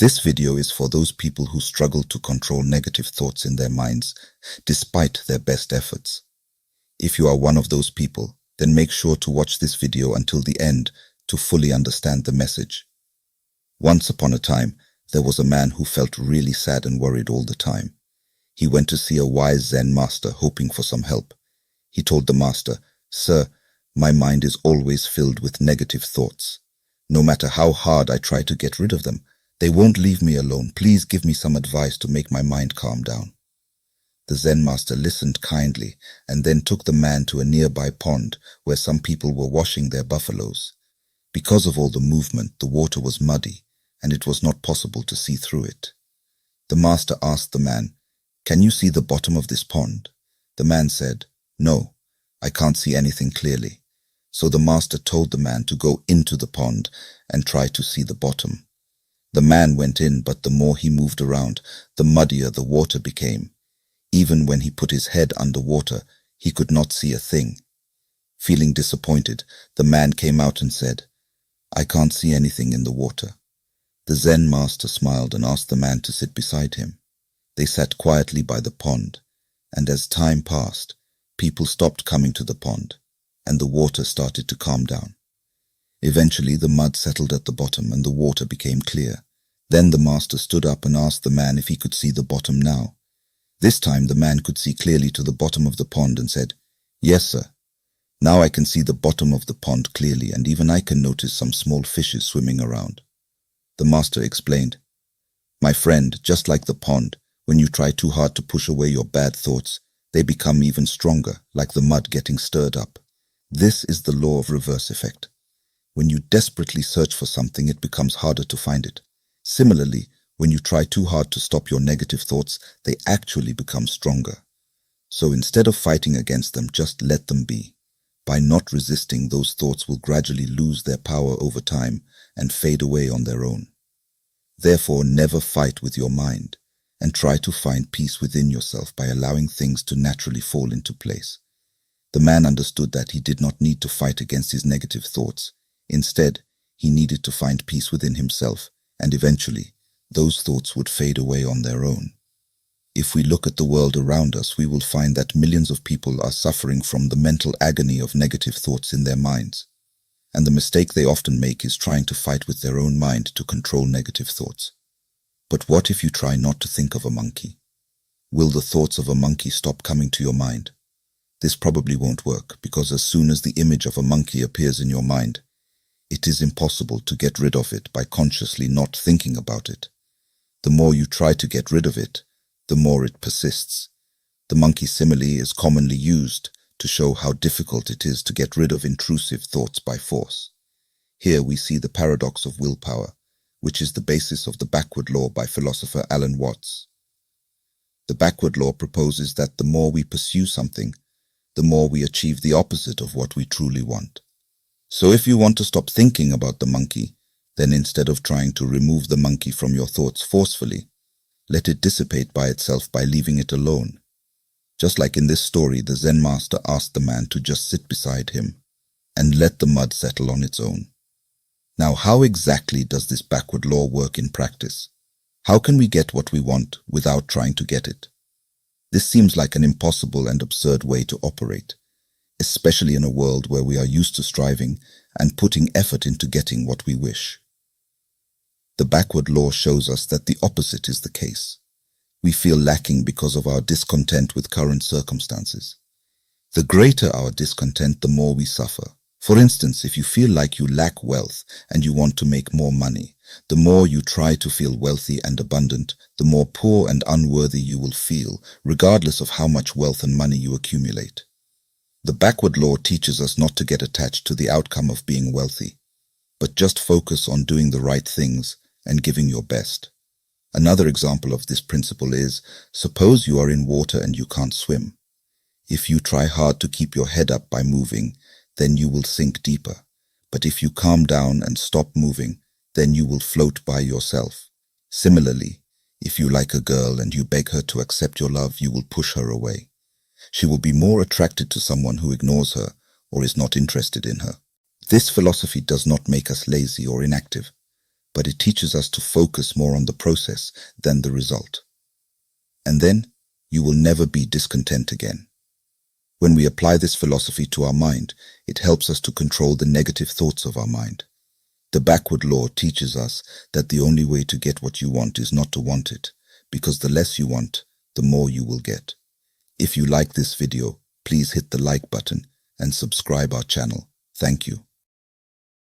This video is for those people who struggle to control negative thoughts in their minds, despite their best efforts. If you are one of those people, then make sure to watch this video until the end to fully understand the message. Once upon a time, there was a man who felt really sad and worried all the time. He went to see a wise Zen master hoping for some help. He told the master, "Sir, my mind is always filled with negative thoughts. No matter how hard I try to get rid of them, they won't leave me alone. Please give me some advice to make my mind calm down." The Zen master listened kindly and then took the man to a nearby pond where some people were washing their buffaloes. Because of all the movement, the water was muddy and it was not possible to see through it. The master asked the man, "Can you see the bottom of this pond?" The man said, "No, I can't see anything clearly." So the master told the man to go into the pond and try to see the bottom. The man went in, but the more he moved around, the muddier the water became. Even when he put his head under water, he could not see a thing. Feeling disappointed, the man came out and said, "I can't see anything in the water." The Zen master smiled and asked the man to sit beside him. They sat quietly by the pond, and as time passed, people stopped coming to the pond, and the water started to calm down. Eventually, the mud settled at the bottom and the water became clear. Then the master stood up and asked the man if he could see the bottom now. This time the man could see clearly to the bottom of the pond and said, "Yes, sir. Now I can see the bottom of the pond clearly, and even I can notice some small fishes swimming around." The master explained, "My friend, just like the pond, when you try too hard to push away your bad thoughts, they become even stronger, like the mud getting stirred up. This is the law of reverse effect. When you desperately search for something, it becomes harder to find it. Similarly, when you try too hard to stop your negative thoughts, they actually become stronger. So instead of fighting against them, just let them be. By not resisting, those thoughts will gradually lose their power over time and fade away on their own. Therefore, never fight with your mind, and try to find peace within yourself by allowing things to naturally fall into place." The man understood that he did not need to fight against his negative thoughts. Instead, he needed to find peace within himself, and eventually, those thoughts would fade away on their own. If we look at the world around us, we will find that millions of people are suffering from the mental agony of negative thoughts in their minds. And the mistake they often make is trying to fight with their own mind to control negative thoughts. But what if you try not to think of a monkey? Will the thoughts of a monkey stop coming to your mind? This probably won't work, because as soon as the image of a monkey appears in your mind, it is impossible to get rid of it by consciously not thinking about it. The more you try to get rid of it, the more it persists. The monkey simile is commonly used to show how difficult it is to get rid of intrusive thoughts by force. Here we see the paradox of willpower, which is the basis of the backward law by philosopher Alan Watts. The backward law proposes that the more we pursue something, the more we achieve the opposite of what we truly want. So if you want to stop thinking about the monkey, then instead of trying to remove the monkey from your thoughts forcefully, let it dissipate by itself by leaving it alone. Just like in this story, the Zen master asked the man to just sit beside him and let the mud settle on its own. Now, how exactly does this backward law work in practice? How can we get what we want without trying to get it? This seems like an impossible and absurd way to operate, especially in a world where we are used to striving and putting effort into getting what we wish. The backward law shows us that the opposite is the case. We feel lacking because of our discontent with current circumstances. The greater our discontent, the more we suffer. For instance, if you feel like you lack wealth and you want to make more money, the more you try to feel wealthy and abundant, the more poor and unworthy you will feel, regardless of how much wealth and money you accumulate. The backward law teaches us not to get attached to the outcome of being wealthy, but just focus on doing the right things and giving your best. Another example of this principle is, suppose you are in water and you can't swim. If you try hard to keep your head up by moving, then you will sink deeper. But if you calm down and stop moving, then you will float by yourself. Similarly, if you like a girl and you beg her to accept your love, you will push her away. She will be more attracted to someone who ignores her or is not interested in her. This philosophy does not make us lazy or inactive, but it teaches us to focus more on the process than the result. And then you will never be discontent again. When we apply this philosophy to our mind, it helps us to control the negative thoughts of our mind. The backward law teaches us that the only way to get what you want is not to want it, because the less you want, the more you will get. If you like this video, please hit the like button and subscribe our channel. Thank you.